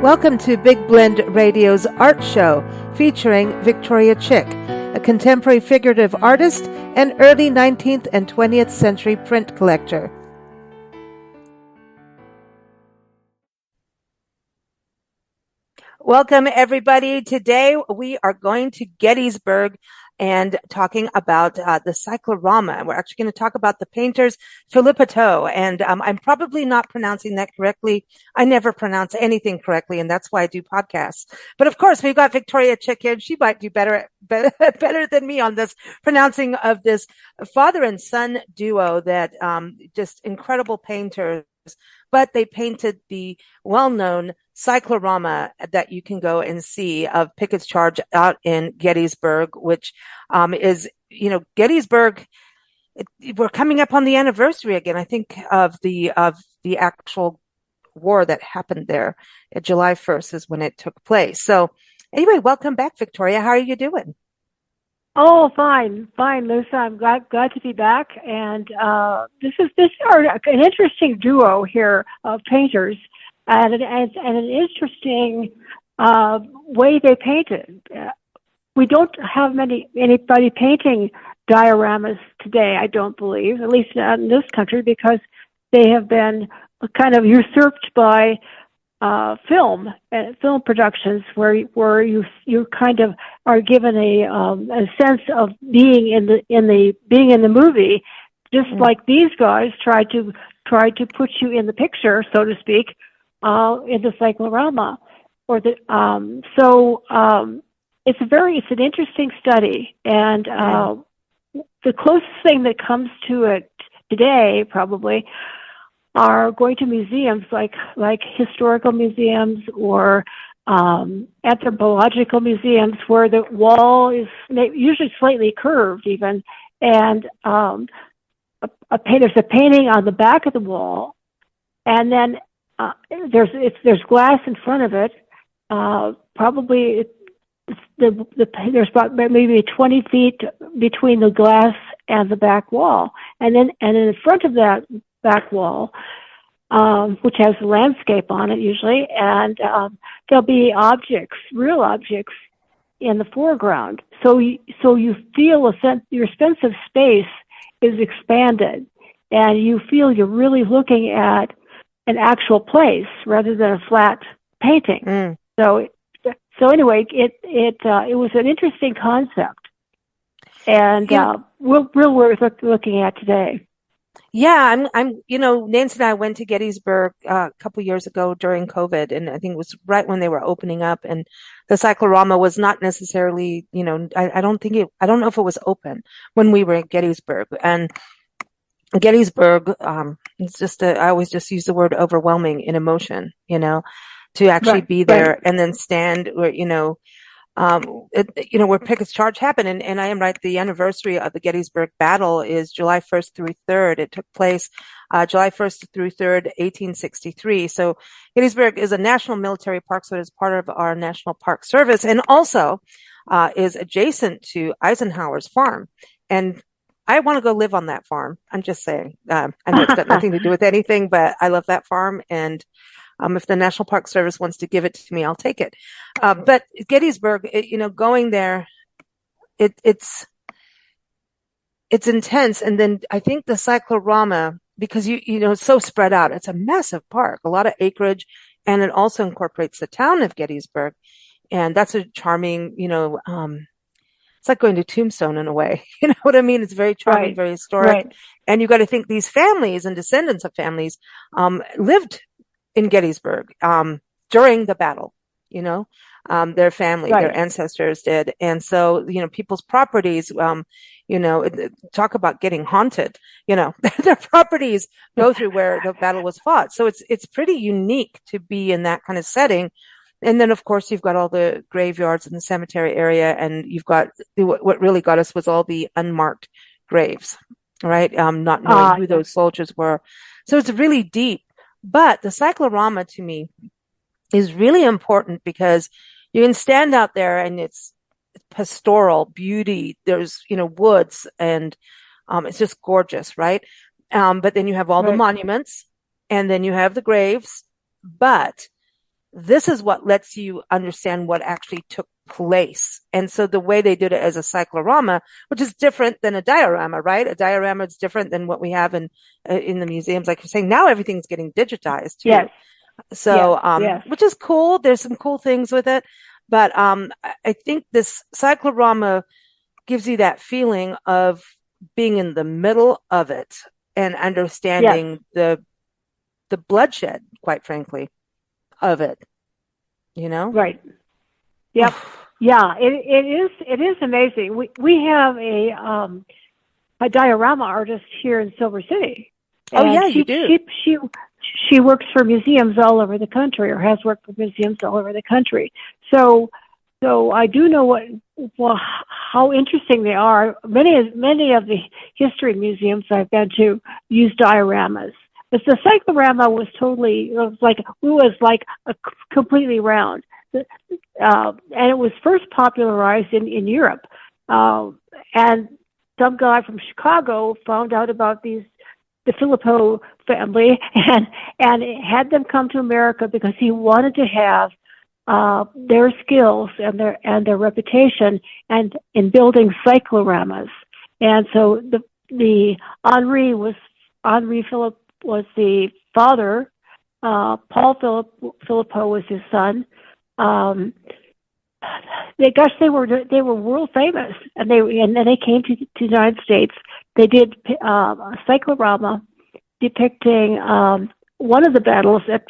Welcome to Big Blend Radio's Art Show, featuring Victoria Chick, a contemporary figurative artist and early 19th and 20th century print collector. Welcome, everybody. Today we are going to Gettysburg and talking about the Cyclorama. We're actually going to talk about the painters Philippoteaux, and I'm probably not pronouncing that correctly. I never pronounce anything correctly, and that's why I do podcasts. But of course, we've got Victoria Chick here, and she might do better than me on this pronouncing of this father and son duo that just incredible painters. But they painted the well-known Cyclorama that you can go and see of Pickett's Charge out in Gettysburg, which is, Gettysburg. We're coming up on the anniversary again, I think, of the actual war that happened there. July 1st is when it took place. So anyway, welcome back, Victoria. How are you doing? Oh, fine, Lisa. I'm glad to be back, and this is an interesting duo here of painters, and an interesting way they painted. We don't have anybody painting dioramas today, I don't believe, at least not in this country, because they have been kind of usurped by film productions where you kind of are given a sense of being in the movie, just like these guys try to put you in the picture, so to speak, in the cyclorama, or it's an interesting study, and the closest thing that comes to it today probably are going to museums like historical museums or anthropological museums, where the wall is usually slightly curved even, and there's a painting on the back of the wall, and then there's glass in front of it. Probably there's about maybe 20 feet between the glass and the back wall, and in front of that back wall, which has a landscape on it usually, and there'll be real objects in the foreground. So you feel your sense of space is expanded, and you feel you're really looking at an actual place rather than a flat painting. So anyway, it was an interesting concept, and real worth looking at today. Yeah, Nancy and I went to Gettysburg a couple years ago during COVID, and I think it was right when they were opening up, and the Cyclorama was not necessarily, I don't know if it was open when we were at Gettysburg. And Gettysburg, it's just I always just use the word overwhelming in emotion, to actually be there and then stand where, where Pickett's Charge happened. And I am right. The anniversary of the Gettysburg battle is July 1st through 3rd. It took place, July 1st through 3rd, 1863. So Gettysburg is a national military park. So it is part of our National Park Service, and also, is adjacent to Eisenhower's farm. And I want to go live on that farm. I'm just saying, I know it's got nothing to do with anything, but I love that farm. And if the National Park Service wants to give it to me, I'll take it. But Gettysburg, going there, it's intense. And then I think the Cyclorama, because it's so spread out, it's a massive park, a lot of acreage, and it also incorporates the town of Gettysburg. And that's a charming, it's like going to Tombstone in a way. You know what I mean? It's very charming, very historic. Right. And you got to think these families and descendants of families lived in Gettysburg during the battle, their family, their ancestors did. And so, people's properties, talk about getting haunted, their properties go through where the battle was fought. So it's pretty unique to be in that kind of setting. And then, of course, you've got all the graveyards in the cemetery area, and you've got what really got us was all the unmarked graves, right? Not knowing who those soldiers were. So it's really deep. But the Cyclorama, to me, is really important because you can stand out there and it's pastoral beauty. There's, woods, and it's just gorgeous, right? But then you have all the monuments, and then you have the graves. But this is what lets you understand what actually took place. And so the way they did it as a cyclorama, which is different than a diorama, right? A diorama is different than what we have in the museums. Like you're saying, now everything's getting digitized too. Yes, yes, So, yes, which is cool. There's some cool things with it, but I think this cyclorama gives you that feeling of being in the middle of it and yes, understanding the bloodshed, quite frankly, of it, you know? right. Yep. Yeah, it is amazing. We have a diorama artist here in Silver City, Oh and yeah, you do. she works for museums all over the country, or has worked for museums all over the country. So I do know how interesting they are. Many of the history museums I've been to use dioramas. But the cyclorama was like a completely round, and it was first popularized in Europe. And some guy from Chicago found out about the Philippoteaux family, and had them come to America because he wanted to have their skills and their reputation and in building cycloramas. And so the Henri Philip was the father. Paul Philippoteaux was his son. They were world famous, and then they came to the United States. They did a cyclorama depicting one of the battles at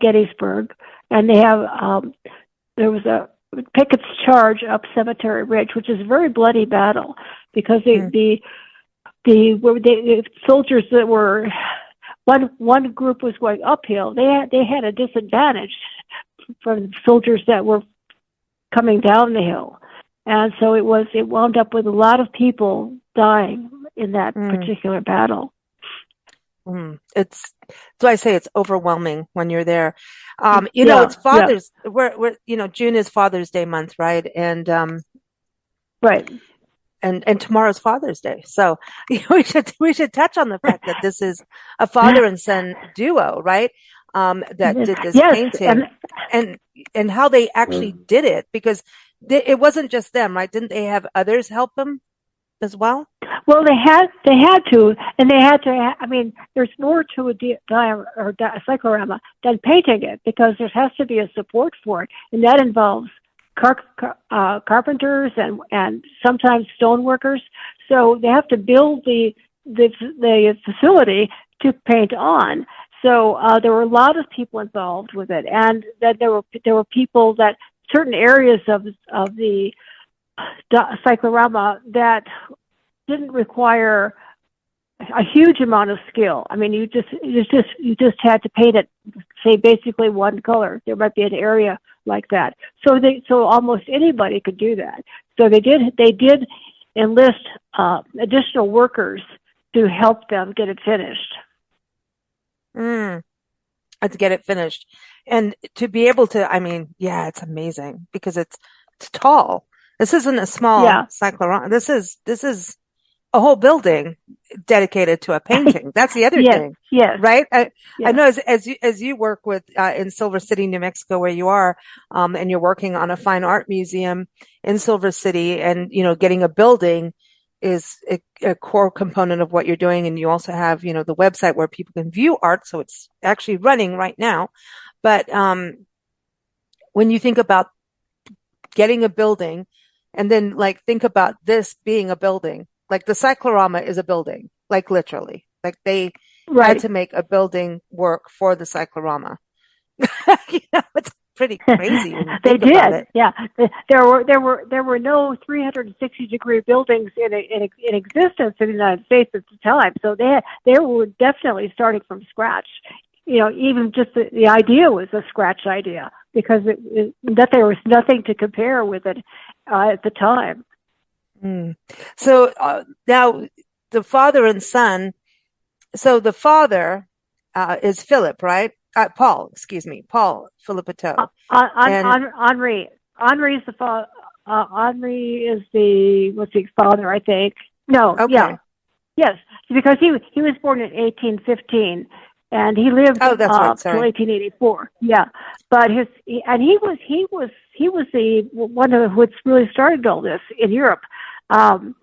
Gettysburg, and they have there was a Pickett's charge up Cemetery Ridge, which is a very bloody battle because the soldiers that were one group was going uphill. They had a disadvantage from soldiers that were coming down the hill, and so it wound up with a lot of people dying in that particular battle. It's so I say it's overwhelming when you're there. It's Yeah, we're June is Father's Day month, right? And right. and tomorrow's Father's Day. So we should touch on the fact that this is a father and son duo, right? That did this Yes, painting and how they actually did it, because it wasn't just them, right? Didn't they have others help them as well? Well, they had to, and they had to. I mean, there's more to a cyclorama than painting it, because there has to be a support for it, and that involves carpenters and sometimes stone workers. So they have to build the facility to paint on. So there were a lot of people involved with it, and that there were people that certain areas of the cyclorama that didn't require a huge amount of skill. I mean, you just had to paint it, say, basically one color. There might be an area like that. So almost anybody could do that. So they did enlist additional workers to help them get it finished. To get it finished, and to be able to, I mean, yeah, it's amazing because it's tall. This isn't a small cyclorama. This is a whole building dedicated to a painting. That's the other thing, yes, right? I know as you work with in Silver City, New Mexico, where you are, and you're working on a fine art museum in Silver City, and getting a building is a core component of what you're doing. And you also have the website where people can view art, so it's actually running right now. But when you think about getting a building, and then think about this being a building. Like the cyclorama is a building, like literally. Like they had to make a building work for the cyclorama. It's pretty crazy when you They think about it. Yeah. There were no 360-degree buildings in existence in the United States at the time. So they were definitely starting from scratch. Even just the idea was a scratch idea, because that there was nothing to compare with it at the time. So now the father and son. So the father is Philip, right? Paul, excuse me, Paul Philippoteaux. Henri. Henri is the father. Henri is the father, I think. No, okay. yeah, yes, because he was born in 1815, and he lived Oh, that's right. till Sorry. 1884. Yeah, but he was the one of what's really started all this in Europe. Um,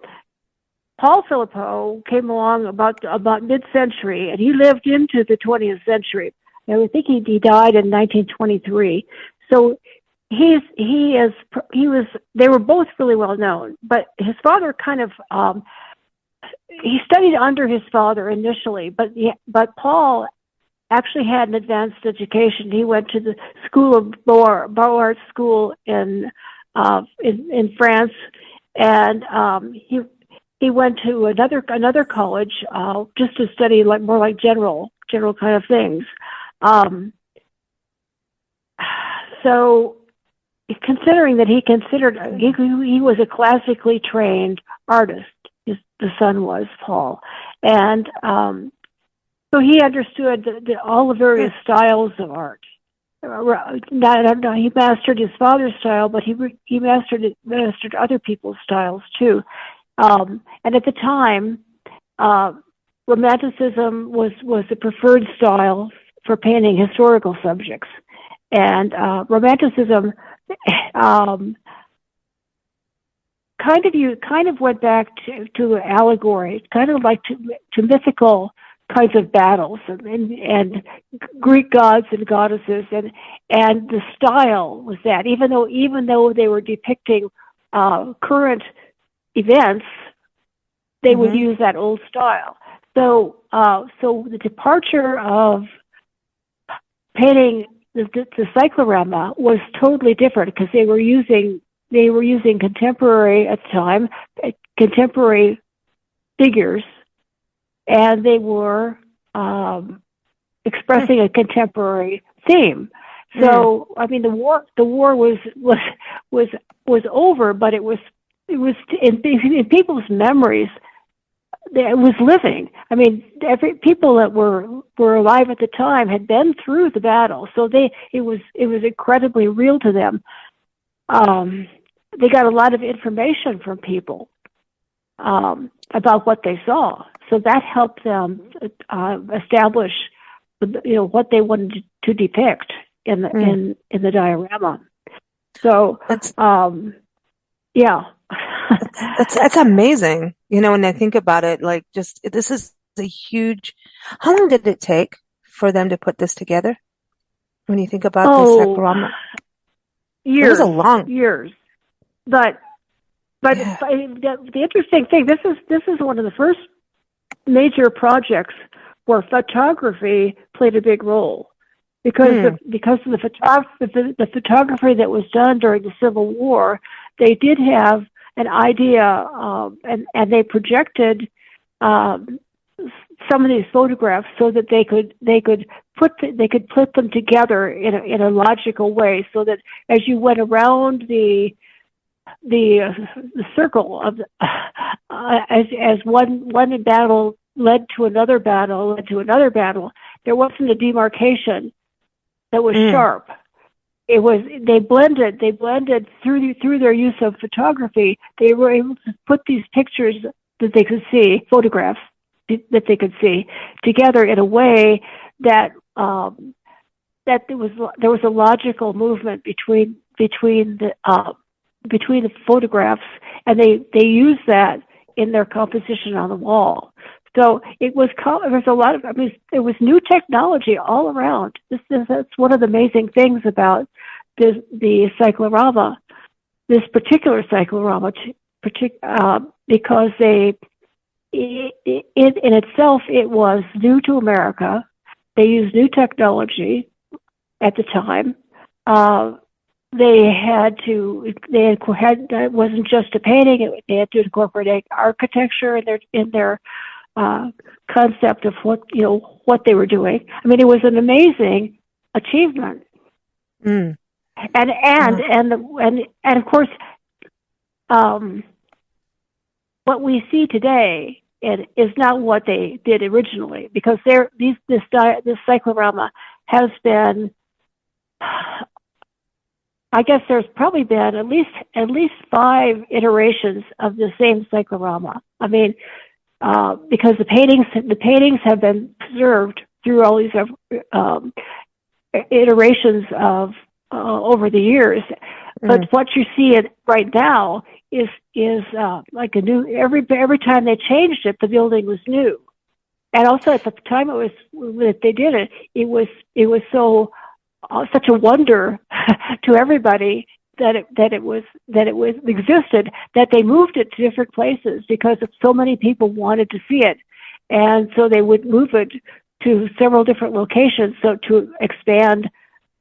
Paul Philippoteaux came along about mid-century, and he lived into the 20th century. And I think he died in 1923. So he was. They were both really well known, but his father kind of he studied under his father initially, but Paul actually had an advanced education. He went to the School of Beaux Arts School in France, and he went to another college just to study more like general kind of things. So, considering that he was a classically trained artist, the son was Paul, and so he understood all the various styles of art. He mastered his father's style, but he mastered other people's styles too. And at the time, Romanticism was the preferred style for painting historical subjects, and Romanticism kind of went back to allegory, kind of like to mythical kinds of battles and Greek gods and goddesses, and the style was that even though they were depicting current events, they would use that old style. So the departure of painting the cyclorama was totally different because they were using contemporary at the time, contemporary figures, and they were expressing a contemporary theme. So I mean, the war was over, but it was in people's memories. It was living. I mean, people that were alive at the time had been through the battle, so it was incredibly real to them. They got a lot of information from people about what they saw, so that helped them establish, what they wanted to depict in the diorama. So, yeah. That's amazing. When I think about it, like this is a huge. How long did it take for them to put this together? When you think about the cyclorama, years, it was a long years. But yeah. the interesting thing, this is one of the first major projects where photography played a big role, because of the photography that was done during the Civil War. They did have an idea, and they projected some of these photographs so that they could put them together in a logical way, so that as you went around the circle of as one battle led to another battle, there wasn't a demarcation that was sharp. It was they blended through their use of photography. They were able to put these pictures that they could see, photographs that they could see, together in a way that that there was a logical movement between the photographs, and they used that in their composition on the wall. So there was a lot of, there was new technology all around. That's one of the amazing things about the cyclorama, this particular cyclorama, because in itself it was new to America. They used new technology at the time. It wasn't just a painting. They had to incorporate architecture in their concept of what they were doing. It was an amazing achievement. And of course, what we see today is not what they did originally, because this cyclorama has been, I guess there's probably been at least 5 iterations of the same cyclorama. Because the paintings have been preserved through all these iterations of over the years. But what you see right now is like a new, every time they changed it, the building was new. And also at the time that they did it, it was so such a wonder to everybody that it existed, that they moved it to different places because so many people wanted to see it, and so they would move it to several different locations, so to expand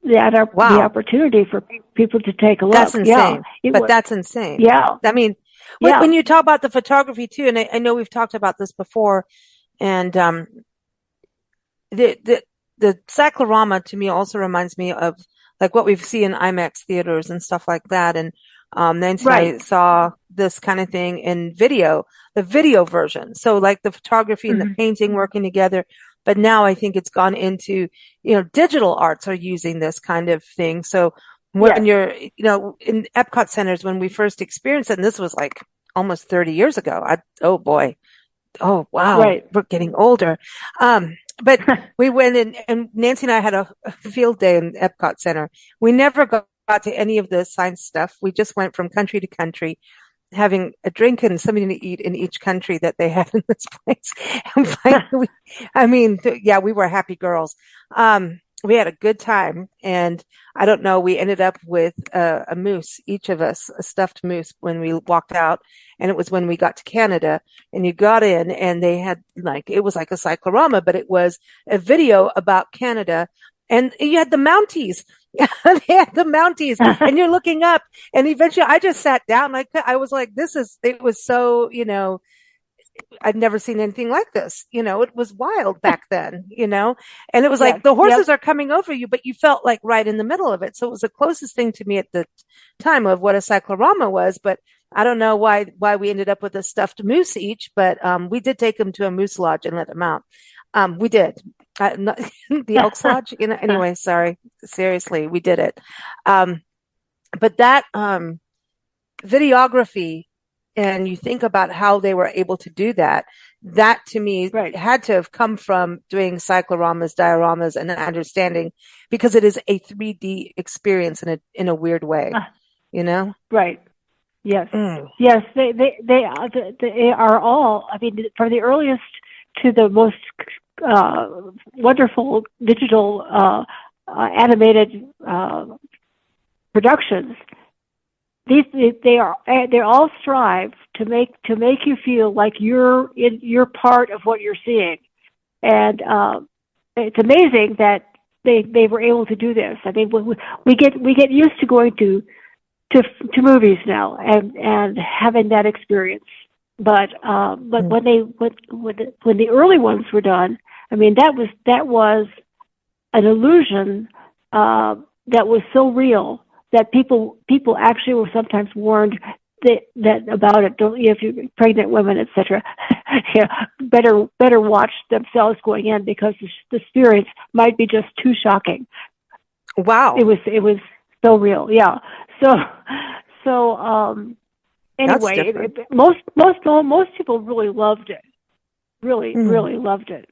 the opportunity for people to take a look. That's insane. That's insane. Yeah. I mean, when you talk about the photography too, and I know we've talked about this before, and the Cyclorama to me also reminds me of like what we've seen in IMAX theaters and stuff like that. And Nancy and I saw this kind of thing in video, the video version. So like the photography and the painting working together. But now I think it's gone into, digital arts are using this kind of thing. So when you're, in Epcot centers, when we first experienced it, and this was like almost 30 years ago, oh boy. Oh, wow. Right. We're getting older. But we went in, and Nancy and I had a field day in Epcot Center. We never got to any of the science stuff. We just went from country to country, having a drink and something to eat in each country that they had in this place. And finally, we were happy girls. We had a good time, and I don't know, we ended up with a moose, each of us, a stuffed moose when we walked out. And it was when we got to Canada, and you got in, and they had it was like a cyclorama, but it was a video about Canada, and you had the Mounties. They had the Mounties, and you're looking up, and eventually I just sat down. I was like, it was so, I'd never seen anything like this. It was wild back then, and it was like the horses are coming over you, but you felt like right in the middle of it. So it was the closest thing to me at the time of what a cyclorama was, but I don't know why we ended up with a stuffed moose each, but we did take them to a moose lodge and let them out. We did. The Elks Lodge, anyway, sorry. Seriously, we did it. But that videography, and you think about how they were able to do that to me had to have come from doing cycloramas, dioramas, and understanding, because it is a 3D experience in a weird way, Right. Yes. Yes. They are all, I mean, from the earliest to the most wonderful digital animated productions. They all strive to make you feel like you're part of what you're seeing, and it's amazing that they were able to do this. I mean, we get used to going to movies now and having that experience, but when the early ones were done, I mean, that was an illusion that was so real that people actually were sometimes warned that about it. Don't, if you're pregnant women, etc. better watch themselves going in, because the experience might be just too shocking. Wow, it was so real. Yeah. So anyway, most people really loved it. Really loved it.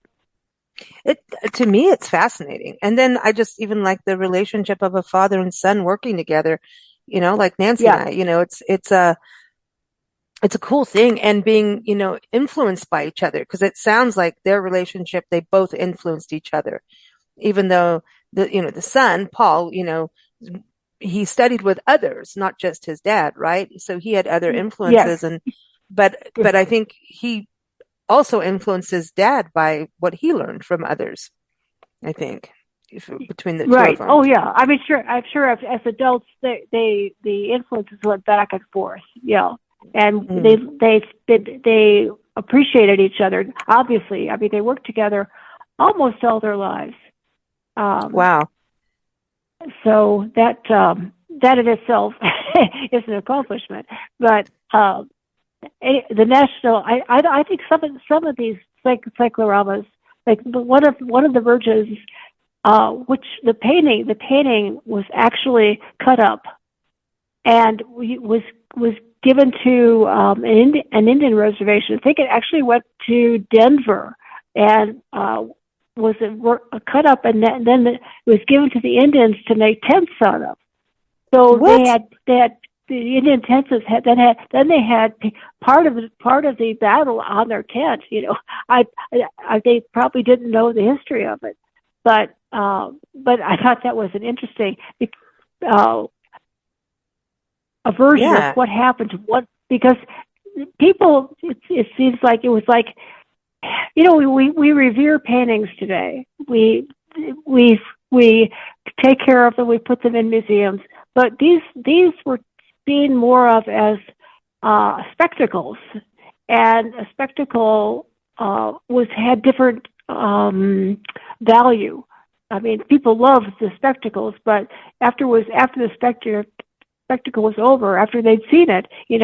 To me, it's fascinating. And then I just even like the relationship of a father and son working together, like Nancy and I, it's a cool thing, and being, influenced by each other, because it sounds like their relationship, they both influenced each other, even though the son, Paul, he studied with others, not just his dad, right? So he had other influences, but I think he also influenced his dad by what he learned from others, I think, between the two of them. Oh yeah, I mean, I'm sure as adults, the influences went back and forth, and they appreciated each other. Obviously, I mean, they worked together almost all their lives. Wow. So that in itself is an accomplishment, but the national, I think some of these cycloramas, like one of the versions, which the painting was actually cut up and was given to an Indian reservation. I think it actually went to Denver, and was cut up, and then it was given to the Indians to make tents out of. So What? they had the Indian tents then they had part of the battle on their tent. They probably didn't know the history of it, but I thought that was an interesting a version of Yeah. what happened to what, because people, it seems like it was like, we revere paintings today. We take care of them. We put them in museums, but these were seen more of as spectacles, and a spectacle had different value. I mean, people loved the spectacles, but after the spectacle was over, after they'd seen it, they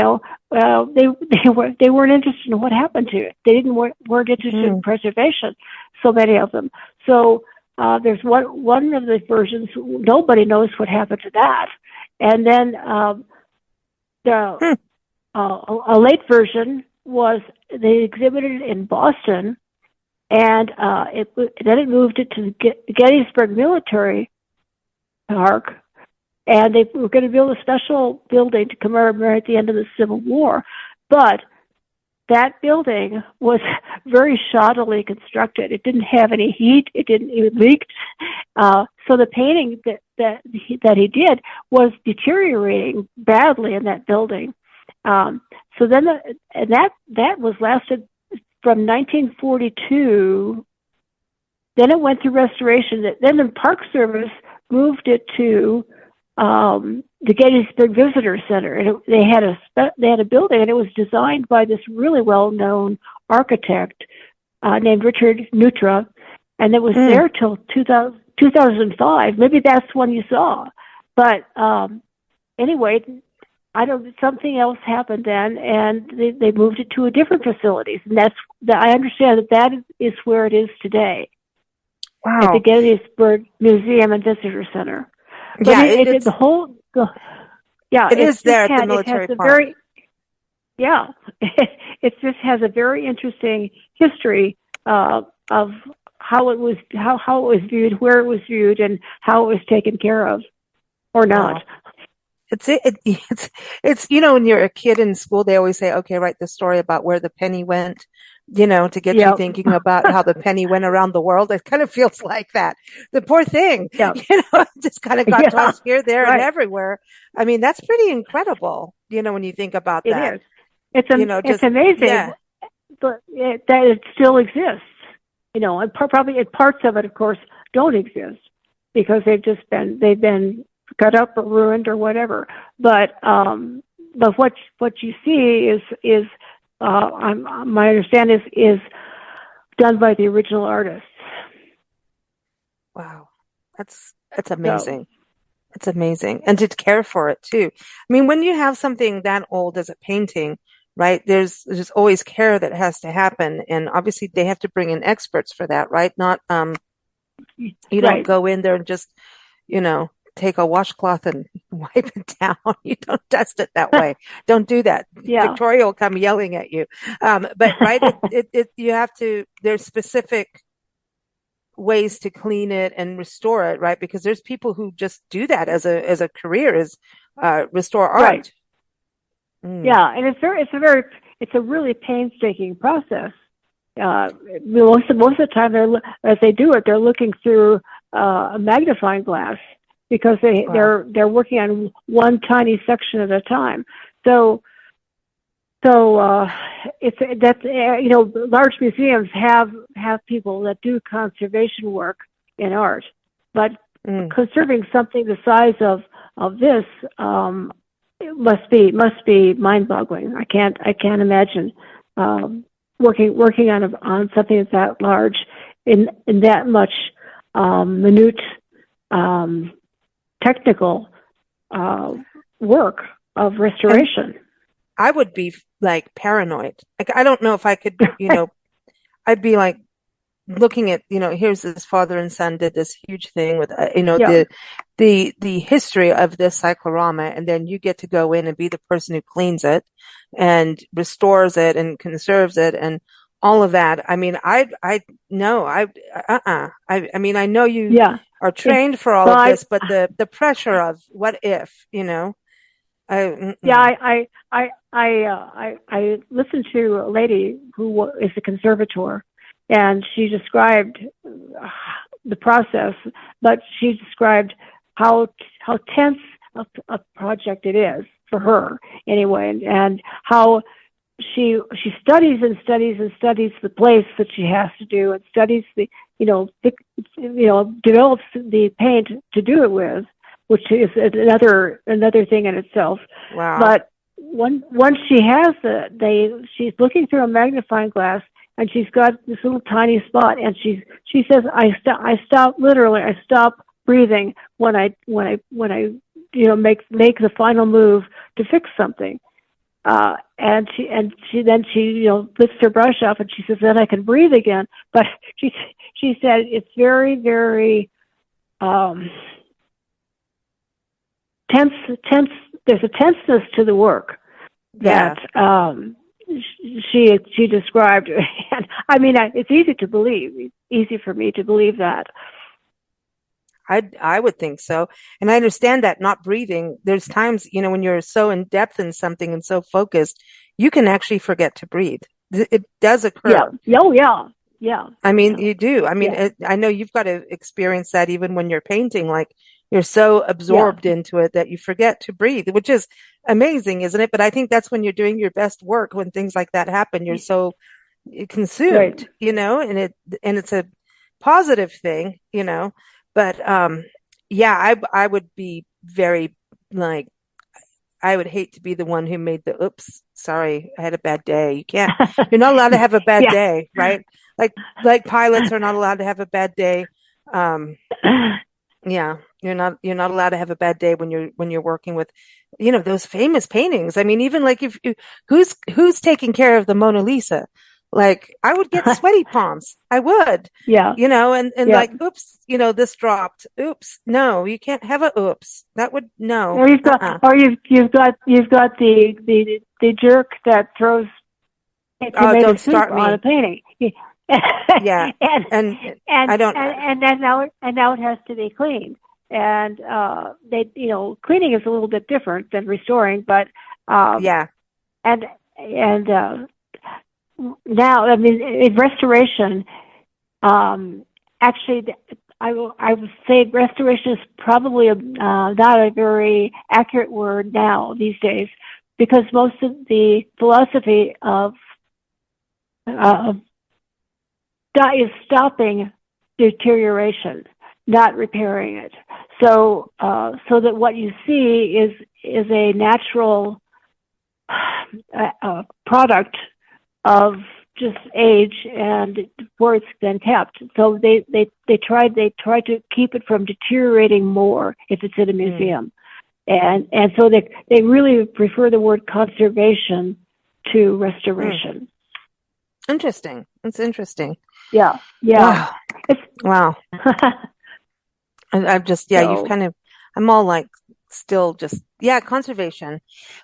weren't interested in what happened to it. They weren't interested in preservation. So many of them. So there's one of the versions, nobody knows what happened to that, and then a late version was they exhibited it in Boston, and then it moved it to the Gettysburg Military Park. And they were going to build a special building to commemorate the end of the Civil War. But that building was very shoddily constructed. It didn't have any heat. It leaked. So the painting that he did was deteriorating badly in that building. So then that was lasted from 1942. Then it went through restoration. Then the Park Service moved it to the Gettysburg Visitor Center, and they had a building, and it was designed by this really well-known architect named Richard Neutra, and it was there till 2005. Maybe that's when you saw. But anyway, something else happened then, and they moved it to a different facilities, and I understand that is where it is today. Wow. At the Gettysburg Museum and Visitor Center. But yeah, it is there at the military park. It just has a very interesting history of how it was viewed, where it was viewed, and how it was taken care of, or not. Wow. It's when you're a kid in school, they always say, okay, write the story about where the penny went, to get you thinking about how the penny went around the world. It kind of feels like that. The poor thing, just kind of got tossed here, there, and everywhere. I mean, that's pretty incredible, when you think about that. It is. It's amazing that it still exists, and probably parts of it, of course, don't exist because they've been cut up or ruined or whatever. But what you see is my understanding is done by the original artists. Wow, that's amazing. It's amazing, and to care for it too. I mean, when you have something that old as a painting, right? There's always care that has to happen, and obviously they have to bring in experts for that, right? Not you don't go in there and just take a washcloth and wipe it down. You don't dust it that way. Don't do that. Victoria will come yelling at you. But right, you have to. There's specific ways to clean it and restore it, right? Because there's people who just do that as a career, restore art. Right. Yeah, and it's a really painstaking process. Most of the time, as they do it, they're looking through a magnifying glass, because they're working on one tiny section at a time. So large museums have people that do conservation work in art, but conserving something the size of this it must be mind-boggling. I can't imagine working on something that's that large in that much minute technical work of restoration. I would be like paranoid. Like, I don't know if I could, I'd be like looking at, here's this father and son did this huge thing with, the history of this cyclorama, and then you get to go in and be the person who cleans it and restores it and conserves it and all of that. I mean, I no, I mean, I know you Yeah. are It, trained for all well, of this, but the pressure of what if, yeah, mm-mm. I listened to a lady who is a conservator, and she described the process, but she described how tense a project it is for her anyway, and how she studies and studies and studies the place that she has to do, and studies the develops the paint to do it with, which is another thing in itself. Wow. But once she has she's looking through a magnifying glass, and she's got this little tiny spot, and she says, I stop literally, I stop breathing when I make the final move to fix something. And she lifts her brush up, and she says, then I can breathe again. But she said it's very, very tense. There's a tenseness to the work Yeah. that she described. And I mean, it's easy to believe. It's easy for me to believe that. I would think so. And I understand that not breathing, there's times, when you're so in depth in something and so focused, you can actually forget to breathe. It does Yeah. occur. Oh, yeah. Yeah. I mean, Yeah. you do. I mean, Yeah. I know you've got to experience that even when you're painting, like you're so Yeah. absorbed into it that you forget to breathe, which is amazing, isn't it? But I think that's when you're doing your best work, when things like that happen, you're so Right. consumed, and it's a positive thing, but yeah, I would be very like I would hate to be the one who made the oops, sorry, I had a bad day. You're not allowed to have a bad Yeah. day, right? Like pilots are not allowed to have a bad day. Um, yeah, you're not allowed to have a bad day when you're working with, those famous paintings. I mean, even like if who's taking care of the Mona Lisa? Like I would get sweaty palms. I would, Yeah. and Yeah. like, oops, this dropped. Oops. No, you can't have a oops. That would no. Or Uh-uh. you've got the jerk that throws Oh, tomato don't soup start on a me. painting. Yeah. and And I don't, and then now it has to be cleaned. And cleaning is a little bit different than restoring, but yeah. and now, I mean, in restoration, actually, I would say restoration is probably not a very accurate word now these days, because most of the philosophy of uh, is stopping deterioration, not repairing it. So that what you see is a natural product of just age and where it's been kept. So they try to keep it from deteriorating more if it's in a museum. And so they really prefer the word conservation to restoration. Interesting. It's interesting. Yeah. Yeah. Wow. It's Wow. I've just, yeah, you've so kind of, I'm all like still just, yeah, conservation.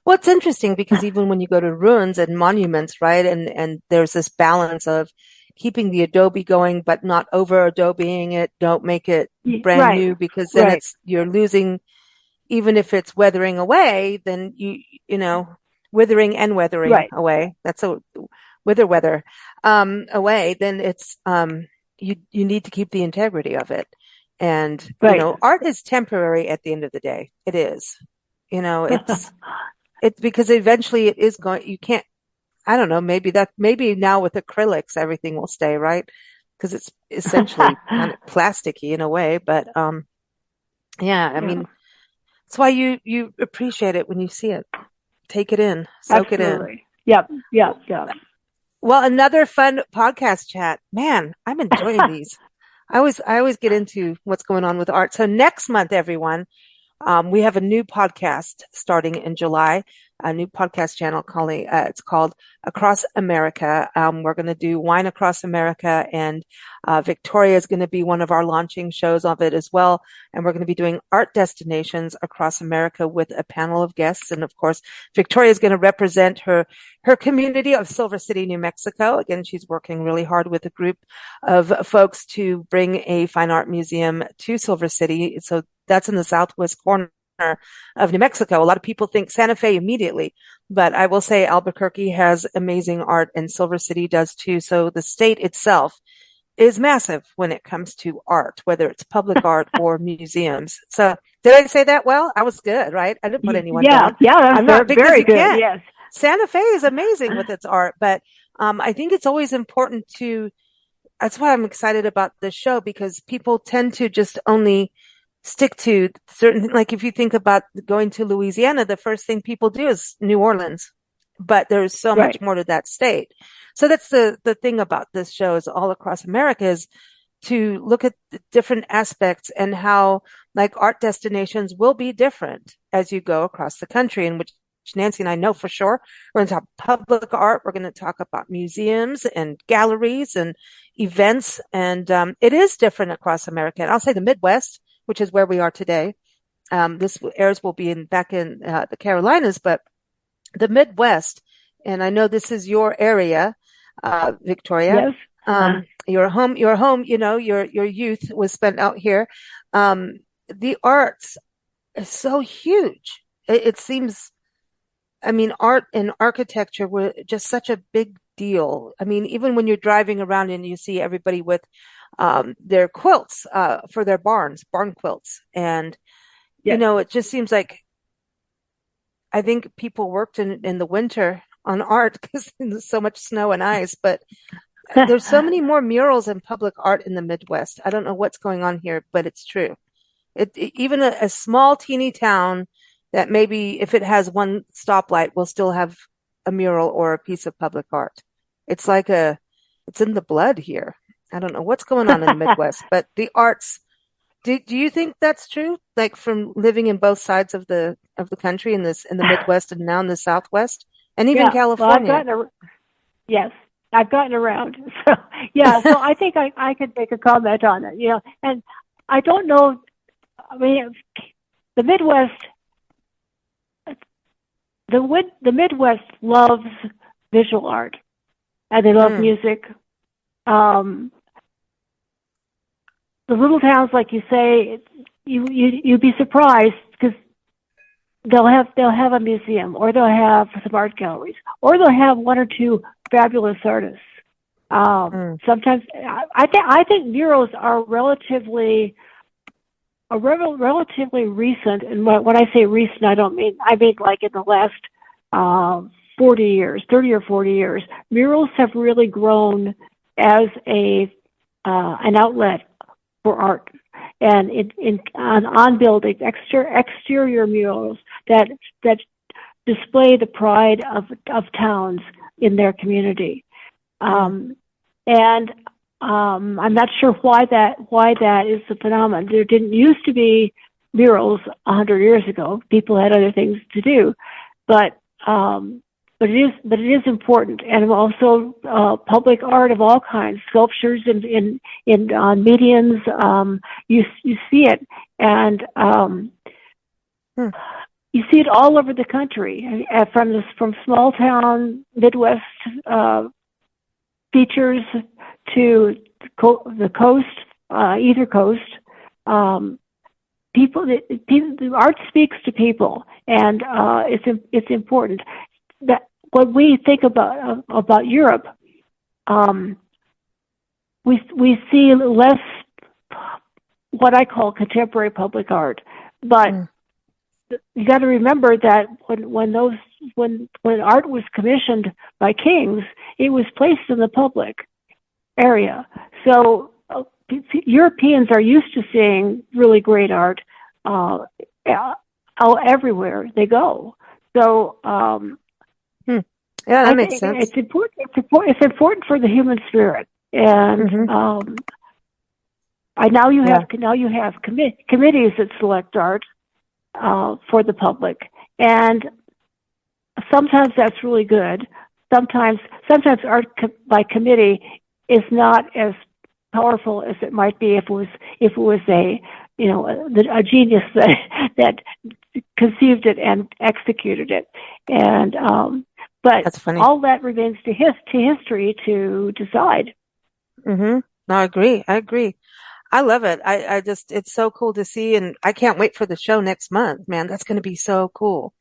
Well, it's interesting because even when you go to ruins and monuments, right? And there's this balance of keeping the adobe going, but not over adobeing it. Don't make it brand right. new because then Right. you're losing, even if it's weathering away, then withering and weathering Right. away. That's a weather, away, then it's, you need to keep the integrity of it. And, Right. art is temporary at the end of the day. It is, it's because eventually it is going, you can't, I don't know, maybe now with acrylics, everything will stay, right? Because it's essentially kind of plasticky in a way, but, yeah, I Yeah. mean, that's why you appreciate it when you see it. Take it in, soak it in. Absolutely. Yep. Yep. Yep. Well, another fun podcast chat. Man, I'm enjoying these. I always get into what's going on with art. So next month, everyone, We have a new podcast starting in July, a new podcast channel calling it's called Across America. We're going to do Wine Across America, and Victoria is going to be one of our launching shows of it as well. And we're going to be doing art destinations across America with a panel of guests. And of course, Victoria is going to represent her community of Silver City, New Mexico. Again, she's working really hard with a group of folks to bring a fine art museum to Silver City. So that's in the southwest corner of New Mexico. A lot of people think Santa Fe immediately, but I will say Albuquerque has amazing art and Silver City does too. So the state itself is massive when it comes to art, whether it's public art or museums. So did I say that well? I was good, right? I didn't put anyone down. Yeah, I'm not, because very you good. can't. Yes. Santa Fe is amazing with its art, but I think it's always important to, that's why I'm excited about this show, because people tend to just only stick to certain, like if you think about going to Louisiana, the first thing people do is New Orleans, but there's so much more to that state. So that's the thing about this show is all across America is to look at the different aspects and how like art destinations will be different as you go across the country, in which Nancy and I know for sure. We're going to talk public art. We're going to talk about museums and galleries and events. And it is different across America. And I'll say the Midwest, which is where we are today. This airs will be back in the Carolinas, but the Midwest, and I know this is your area, Victoria. Yes. Your home, you know, your youth was spent out here. The arts is so huge. It seems, I mean, art and architecture were just such a big deal. I mean, even when you're driving around and you see everybody with their quilts for their barn quilts. And, you know, it just seems like I think people worked in the winter on art because there's so much snow and ice, but there's so many more murals and public art in the Midwest. I don't know what's going on here, but it's true. Even a small teeny town that maybe if it has one stoplight will still have a mural or a piece of public art. It's like it's in the blood here. I don't know what's going on in the Midwest, but the arts, do you think that's true? Like from living in both sides of the country in the Midwest and now in the Southwest and even California? Well, yes, I've gotten around. So yeah, so I think I could make a comment on it, you know, and I don't know, I mean, the Midwest, the Midwest loves visual art and they love music. The little towns, like you say, you'd be surprised because they'll have a museum, or they'll have some art galleries, or they'll have one or two fabulous artists. Sometimes I think murals are relatively recent. And when I say recent, I mean like in the last 40 years, 30 or 40 years. Murals have really grown as an outlet for art, and on buildings, exterior murals that display the pride of towns in their community. And I'm not sure why that is the phenomenon. There didn't used to be murals 100 years ago. People had other things to do, but it is important. And also public art of all kinds, sculptures on medians. You see it, and you see it all over the country, from small town Midwest features to the coast, either coast. The art speaks to people, and it's important that when we think about Europe, we see less what I call contemporary public art, but you got to remember that when art was commissioned by kings, it was placed in the public area. So Europeans are used to seeing really great art everywhere they go. So yeah, that makes sense. It's important. It's important for the human spirit, and now you have committees that select art. for the public. And sometimes that's really good. Sometimes art by committee is not as powerful as it might be if it was a genius that conceived it and executed it. And but That's funny. all that remains to history to decide. Mm-hmm. No, I agree. I love it. I just, it's so cool to see. And I can't wait for the show next month, man. That's going to be so cool.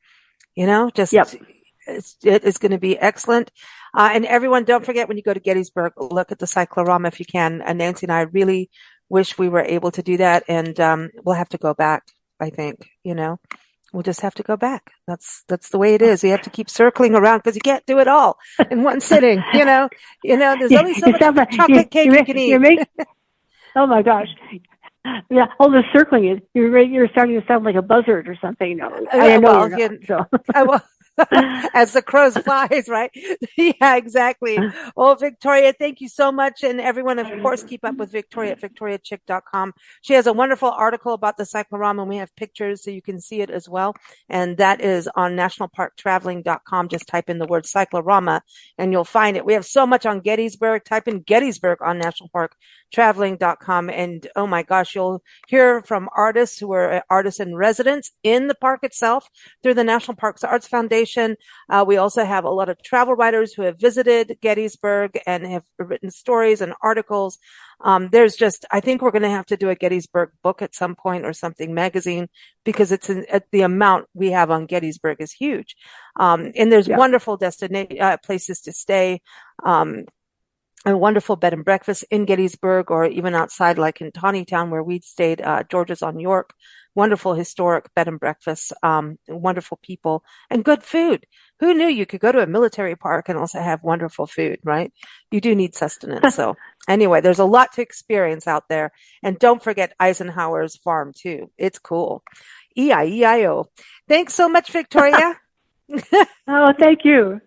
Yep. It's going to be excellent. And everyone, don't forget when you go to Gettysburg, look at the Cyclorama if you can. And Nancy and I really wish we were able to do that. And, we'll have to go back, I think, we'll just have to go back. That's the way it is. We have to keep circling around because you can't do it all in one sitting, there's only so much chocolate cake you can eat. Oh my gosh. Yeah, all the circling is you're starting to sound like a buzzard or something. I know you're not, so. As the crows flies, right? Yeah, exactly. Well, Victoria, thank you so much. And everyone, of course, keep up with Victoria at victoriachick.com. She has a wonderful article about the Cyclorama, and we have pictures so you can see it as well. And that is on nationalparktraveling.com. Just type in the word Cyclorama and you'll find it. We have so much on Gettysburg. Type in Gettysburg on nationalparktraveling.com. And oh my gosh, you'll hear from artists who are artists in residence in the park itself through the National Parks Arts Foundation. We also have a lot of travel writers who have visited Gettysburg and have written stories and articles. I think we're going to have to do a Gettysburg book at some point or something, magazine, because the amount we have on Gettysburg is huge. And there's wonderful places to stay. A wonderful bed and breakfast in Gettysburg or even outside, like in Tawnytown where we stayed, George's on York. Wonderful historic bed and breakfast, wonderful people and good food. Who knew you could go to a military park and also have wonderful food, right? You do need sustenance. So anyway, there's a lot to experience out there. And don't forget Eisenhower's farm too. It's cool. E-I-E-I-O. Thanks so much, Victoria. Oh, thank you.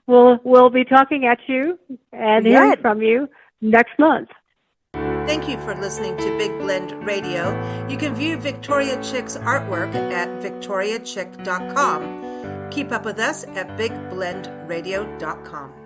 We'll be talking at you and hearing from you next month. Thank you for listening to Big Blend Radio. You can view Victoria Chick's artwork at victoriachick.com. Keep up with us at bigblendradio.com.